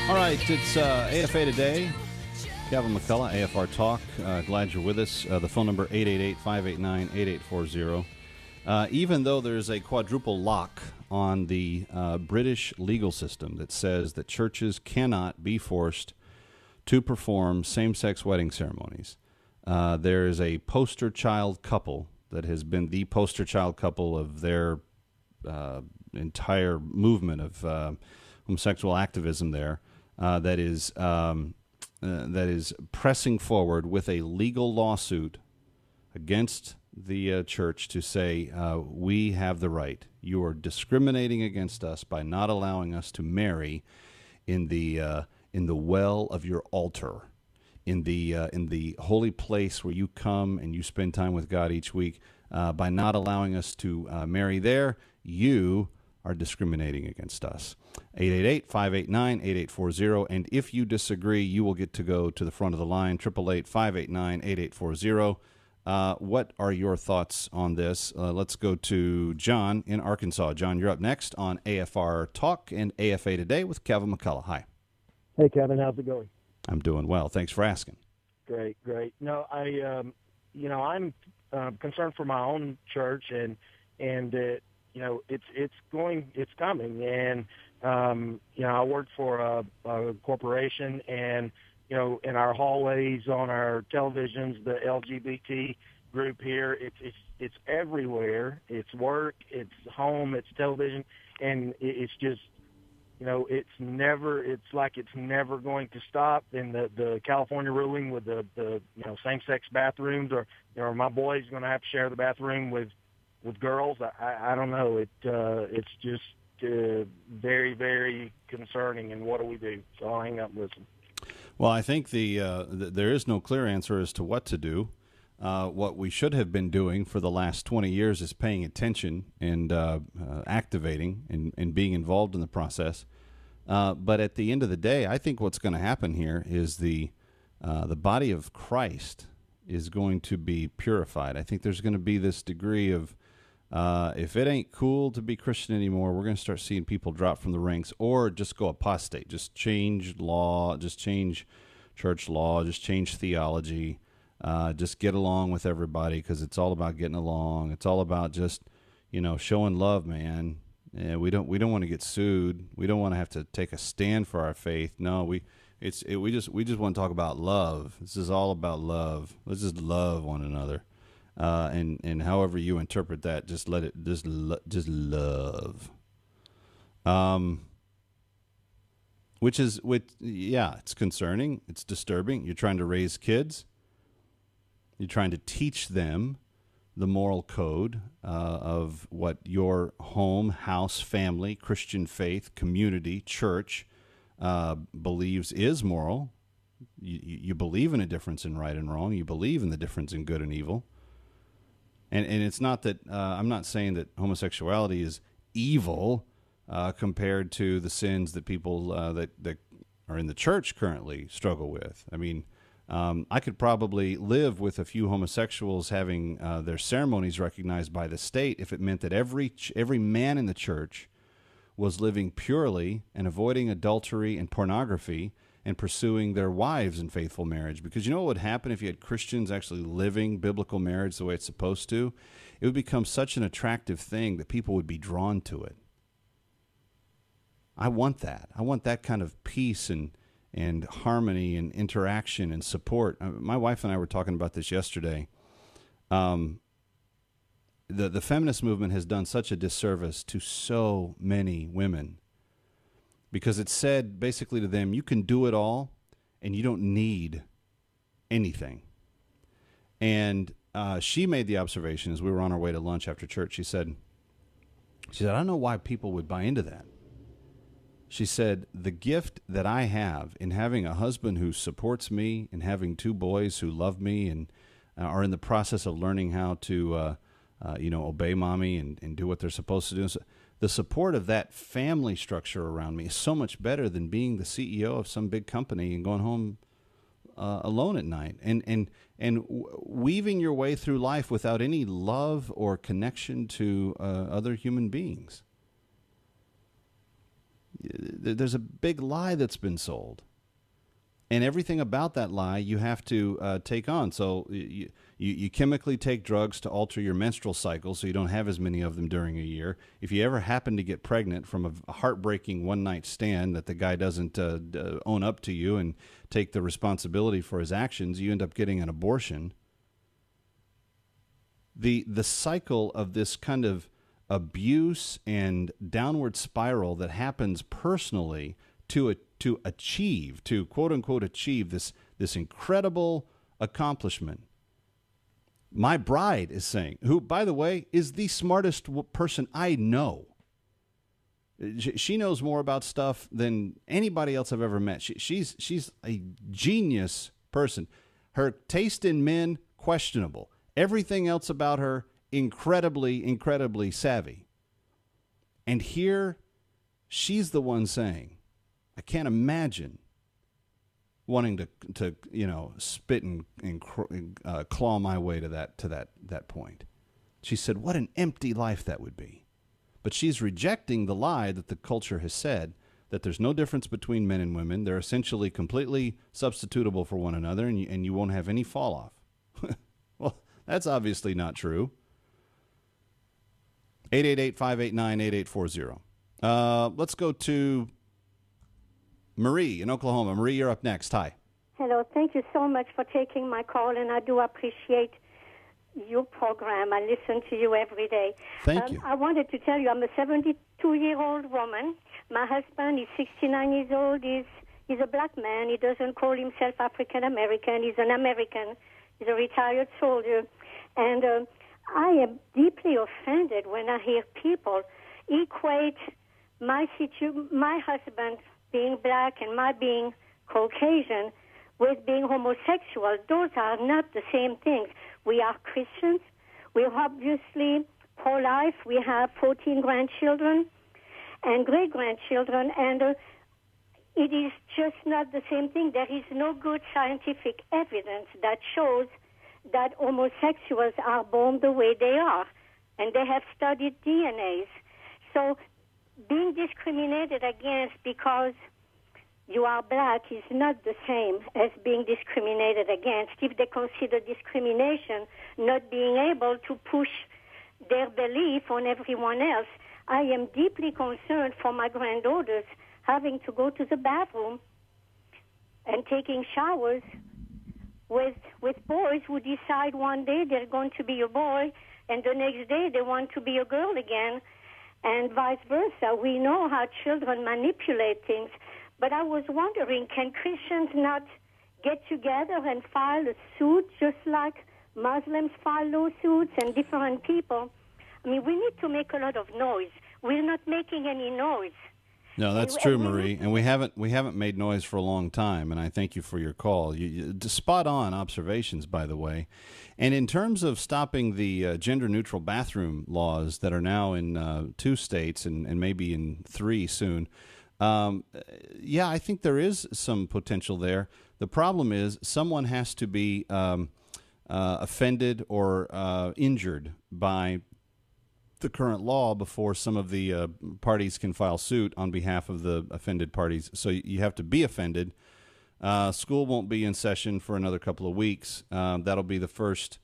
All right, it's AFA Today. Kevin McCullough, AFR Talk. Glad you're with us. The phone number, 888-589-8840. Even though there's a quadruple lock on the British legal system that says that churches cannot be forced to perform same-sex wedding ceremonies, there is a poster child couple that has been the poster child couple of their entire movement of homosexual activism there, that is pressing forward with a legal lawsuit against the church to say, we have the right. You are discriminating against us by not allowing us to marry in the well of your altar, in the holy place where you come and you spend time with God each week. By not allowing us to marry there, you are discriminating against us. 888-589-8840. And if you disagree, you will get to go to the front of the line, 888-589-8840. What are your thoughts on this? Let's go to John in Arkansas. John, you're up next on AFR Talk and AFA Today with Kevin McCullough. Hi. Hey, Kevin. How's it going? I'm doing well. Thanks for asking. Great. No, I'm concerned for my own church, and it's coming. And, I work for a corporation, and, in our hallways, on our televisions, the LGBT group here, it's everywhere. It's work, it's home, it's television, and it's just, it's like it's never going to stop. And the California ruling with the same-sex bathrooms, or my boy's going to have to share the bathroom with girls. I don't know. It's just very, very concerning. And what do we do? So I'll hang up and listen. Well, I think there is no clear answer as to what to do. What we should have been doing for the last 20 years is paying attention and activating and being involved in the process. But at the end of the day, I think what's going to happen here is the body of Christ is going to be purified. I think there's going to be this degree of if it ain't cool to be Christian anymore, we're going to start seeing people drop from the ranks or just go apostate, just change law, just change church law, just change theology. Just get along with everybody because it's all about getting along. It's all about just, showing love, man. Yeah, we don't want to get sued. We don't want to have to take a stand for our faith. No, we just want to talk about love. This is all about love. Let's just love one another, and however you interpret that, just let it just love. It's concerning. It's disturbing. You're trying to raise kids. You're trying to teach them the moral code of what your home, house, family, Christian faith, community, church believes is moral. You believe in a difference in right and wrong. You believe in the difference in good and evil. And it's not that I'm not saying that homosexuality is evil compared to the sins that people that are in the church currently struggle with. I mean, I could probably live with a few homosexuals having their ceremonies recognized by the state if it meant that every man in the church was living purely and avoiding adultery and pornography and pursuing their wives in faithful marriage. Because you know what would happen if you had Christians actually living biblical marriage the way it's supposed to? It would become such an attractive thing that people would be drawn to it. I want that. I want that kind of peace and harmony and interaction and support. My wife and I were talking about this yesterday. The feminist movement has done such a disservice to so many women because it said basically to them, you can do it all and you don't need anything. And she made the observation as we were on our way to lunch after church. She said, I don't know why people would buy into that. She said, the gift that I have in having a husband who supports me and having two boys who love me and are in the process of learning how to, obey mommy and do what they're supposed to do. So the support of that family structure around me is so much better than being the CEO of some big company and going home alone at night and weaving your way through life without any love or connection to other human beings. there's a big lie that's been sold. And everything about that lie you have to take on. So you chemically take drugs to alter your menstrual cycle so you don't have as many of them during a year. If you ever happen to get pregnant from a heartbreaking one-night stand that the guy doesn't own up to you and take the responsibility for his actions, you end up getting an abortion. The cycle of this kind of abuse and downward spiral that happens personally to achieve, to quote unquote achieve this incredible accomplishment. My bride is saying, who, by the way, is the smartest person I know. She knows more about stuff than anybody else I've ever met. She's a genius person. Her taste in men, questionable. Everything else about her, incredibly savvy. And here, she's the one saying, I can't imagine wanting to spit and claw my way to that point. She said, what an empty life that would be. But she's rejecting the lie that the culture has said, that there's no difference between men and women. They're essentially completely substitutable for one another, and you won't have any fall off. Well, that's obviously not true. 888-589-8840. Let's go to Marie in Oklahoma. Marie, you're up next. Hi. Hello. Thank you so much for taking my call, and I do appreciate your program. I listen to you every day. Thank you. I wanted to tell you I'm a 72-year-old woman. My husband is 69 years old. He's a black man. He doesn't call himself African-American. He's an American. He's a retired soldier. And I am deeply offended when I hear people equate my husband being black and my being Caucasian with being homosexual. Those are not the same things. We are Christians. We're obviously pro-life. We have 14 grandchildren and great-grandchildren, and it is just not the same thing. There is no good scientific evidence that shows that homosexuals are born the way they are, and they have studied DNAs. So being discriminated against because you are black is not the same as being discriminated against. If they consider discrimination not being able to push their belief on everyone else, I am deeply concerned for my granddaughters having to go to the bathroom and taking showers with boys who decide one day they're going to be a boy and the next day they want to be a girl again, and vice versa. We know how children manipulate things. But I was wondering, can Christians not get together and file a suit just like Muslims file lawsuits and different people? I mean, we need to make a lot of noise. We're not making any noise. No, that's true, Marie, and we haven't made noise for a long time, and I thank you for your call. Spot on observations, by the way. And in terms of stopping the gender-neutral bathroom laws that are now in 2 states and maybe in 3 soon, yeah, I think there is some potential there. The problem is someone has to be offended or injured by the current law before some of the parties can file suit on behalf of the offended parties. So you have to be offended. School won't be in session for another couple of weeks. That'll be the first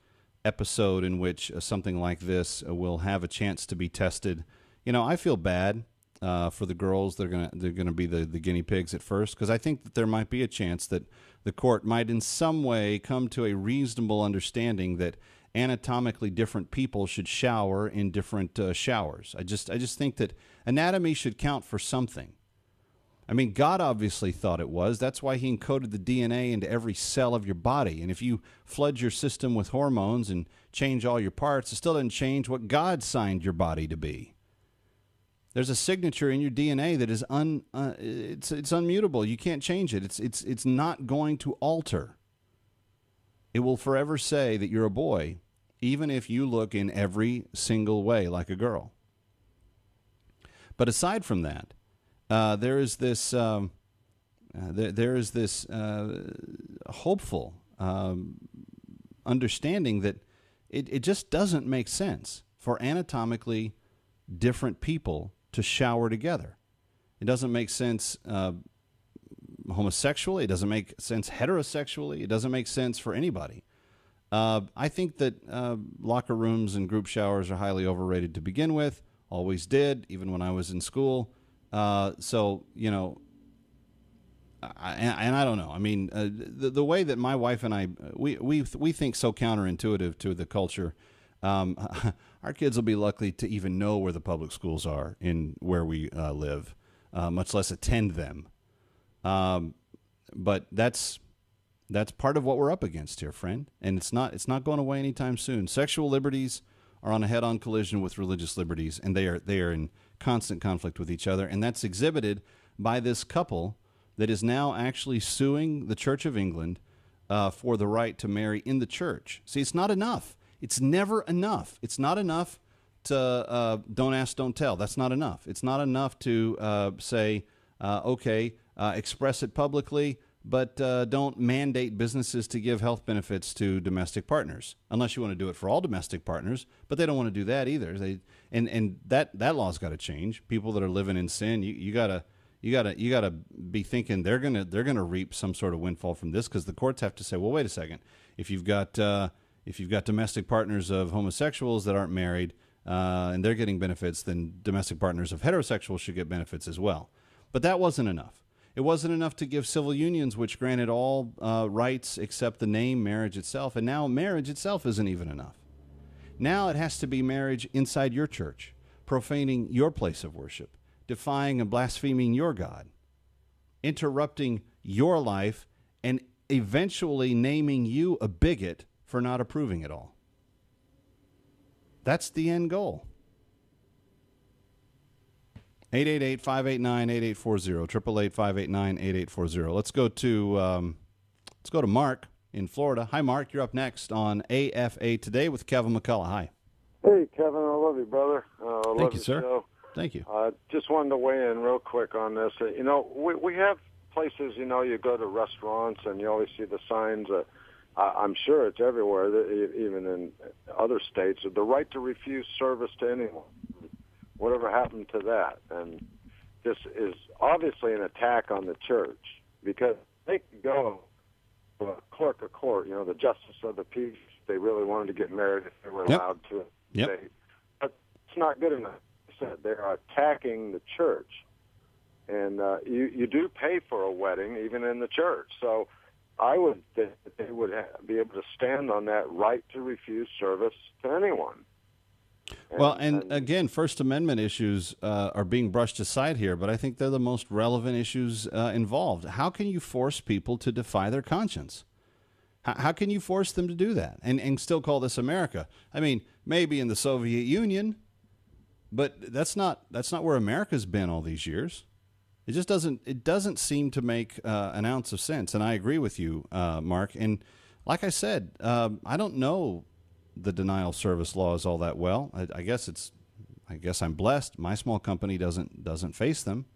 episode in which something like this will have a chance to be tested. You know, I feel bad for the girls. They're gonna be the guinea pigs at first, because I think that there might be a chance that the court might in some way come to a reasonable understanding that anatomically different people should shower in different showers. I just think that anatomy should count for something. I mean, God obviously thought it was. That's why he encoded the DNA into every cell of your body. And if you flood your system with hormones and change all your parts, it still doesn't change what God signed your body to be. There's a signature in your DNA that is it's unmutable. You can't change it. It's not going to alter. It will forever say that you're a boy, even if you look in every single way like a girl. But aside from that, there is this hopeful understanding that it just doesn't make sense for anatomically different people to shower together. It doesn't make sense homosexually. It doesn't make sense heterosexually. It doesn't make sense for anybody. I think that locker rooms and group showers are highly overrated to begin with. Always did, even when I was in school. So, you know, I don't know. I mean, the way that my wife and I, we think so counterintuitive to the culture. Our kids will be lucky to even know where the public schools are in where we live, much less attend them. But that's part of what we're up against here, friend. And it's not going away anytime soon. Sexual liberties are on a head-on collision with religious liberties, and they are in constant conflict with each other. And that's exhibited by this couple that is now actually suing the Church of England for the right to marry in the church. See, it's not enough. It's never enough. It's not enough to don't ask, don't tell. That's not enough. It's not enough to say, okay, express it publicly, but don't mandate businesses to give health benefits to domestic partners, unless you want to do it for all domestic partners. But they don't want to do that either. And that law's got to change. People that are living in sin, you gotta be thinking they're gonna reap some sort of windfall from this, because the courts have to say, well, wait a second, if you've got domestic partners of homosexuals that aren't married and they're getting benefits, then domestic partners of heterosexuals should get benefits as well. But that wasn't enough. It wasn't enough to give civil unions, which granted all rights except the name marriage itself, and now marriage itself isn't even enough. Now it has to be marriage inside your church, profaning your place of worship, defying and blaspheming your God, interrupting your life, and eventually naming you a bigot for not approving it all. That's the end goal. 888-589-8840, 888-589-8840. Let's go to Mark in Florida. Hi, Mark. You're up next on AFA Today with Kevin McCullough. Hi. Hey, Kevin. I love you, brother. Thank you, sir. Show. Thank you. Just wanted to weigh in real quick on this. We have places, you go to restaurants and you always see the signs. I'm sure it's everywhere, even in other states, the right to refuse service to anyone. Whatever happened to that? And this is obviously an attack on the church, because they could go to a clerk of court, the justice of the peace, if they really wanted to get married, if they were allowed to. Yep. But it's not good enough. They are attacking the church. And you do pay for a wedding, even in the church. So I would think that they would be able to stand on that right to refuse service to anyone. And again, First Amendment issues are being brushed aside here, but I think they're the most relevant issues involved. How can you force people to defy their conscience? How can you force them to do that and still call this America? I mean, maybe in the Soviet Union, but that's not where America's been all these years. It just doesn't seem to make an ounce of sense. And I agree with you, Mark. And like I said, I don't know the denial service laws all that well. I guess I'm blessed. My small company doesn't face them.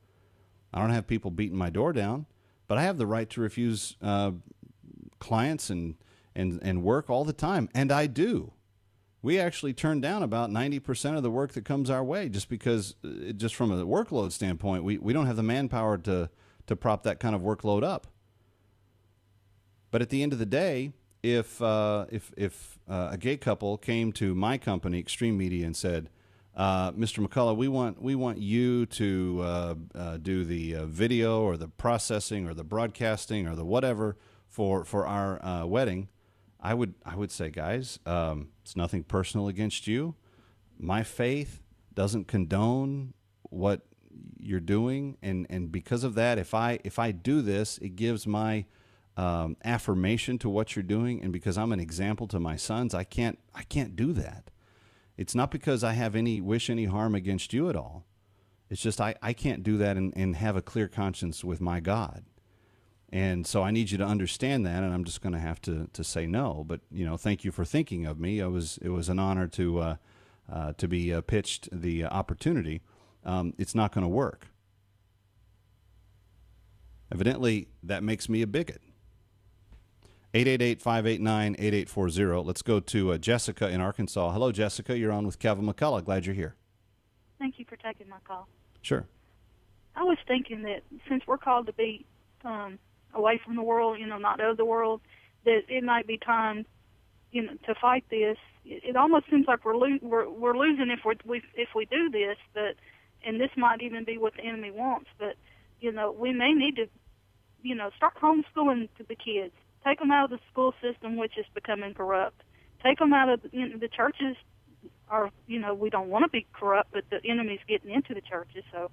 I don't have people beating my door down, but I have the right to refuse clients and work all the time, and I do. We actually turn down about 90% of the work that comes our way, just because, just from a workload standpoint, we don't have the manpower to prop that kind of workload up. But at the end of the day, if a gay couple came to my company, Extreme Media, and said, Mr. McCullough, we want you to do the video or the processing or the broadcasting or the whatever for our wedding, I would say, guys, it's nothing personal against you. My faith doesn't condone what you're doing, and because of that, if I do this, it gives my affirmation to what you're doing, and because I'm an example to my sons, I can't do that. It's not because I have any harm against you at all. It's just I can't do that and have a clear conscience with my God. And so I need you to understand that, and I'm just going to have to say no. But thank you for thinking of me. It was an honor to be pitched the opportunity. It's not going to work. Evidently, that makes me a bigot. 888-589-8840. Let's go to Jessica in Arkansas. Hello, Jessica. You're on with Kevin McCullough. Glad you're here. Thank you for taking my call. Sure. I was thinking that since we're called to be away from the world, not of the world, that it might be time, to fight this. It almost seems like we're losing if we do this, and this might even be what the enemy wants. But we may need to, start homeschooling to the kids. Take them out of the school system, which is becoming corrupt. Take them out of the churches. We don't want to be corrupt, but the enemy's getting into the churches. So,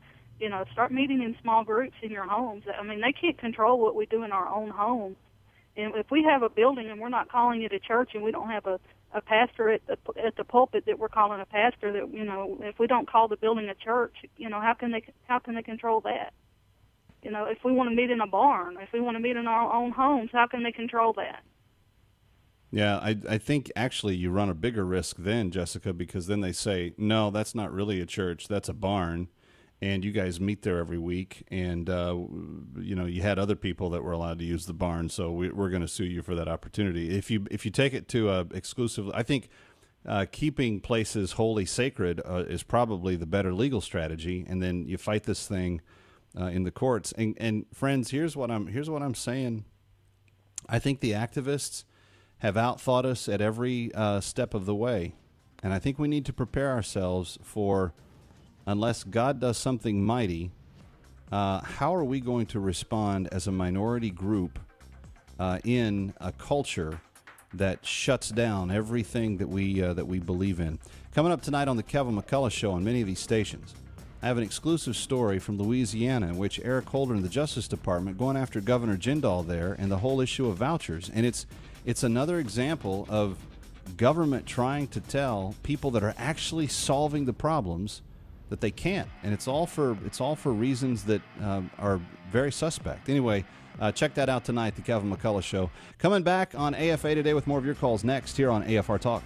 start meeting in small groups in your homes. I mean, they can't control what we do in our own homes. And if we have a building and we're not calling it a church, and we don't have a pastor at the pulpit that we're calling a pastor, that if we don't call the building a church, how can they control that? If we want to meet in a barn, if we want to meet in our own homes, how can they control that? Yeah, I think actually you run a bigger risk then, Jessica, because then they say, no, that's not really a church, that's a barn, and you guys meet there every week, and you had other people that were allowed to use the barn, so we're going to sue you for that opportunity. If you take it to exclusive, I think keeping places wholly sacred is probably the better legal strategy, and then you fight this thing in the courts. And friends, here's what I'm saying. I think the activists have outthought us at every step of the way, and I think we need to prepare ourselves for, unless God does something mighty, how are we going to respond as a minority group in a culture that shuts down everything that we believe in? Coming up tonight on the Kevin McCullough Show on many of these stations, I have an exclusive story from Louisiana in which Eric Holder and the Justice Department going after Governor Jindal there and the whole issue of vouchers. And it's another example of government trying to tell people that are actually solving the problems that they can't. And it's all for reasons that are very suspect. Anyway, check that out tonight, the Kevin McCullough Show. Coming back on AFA Today with more of your calls next here on AFR Talk.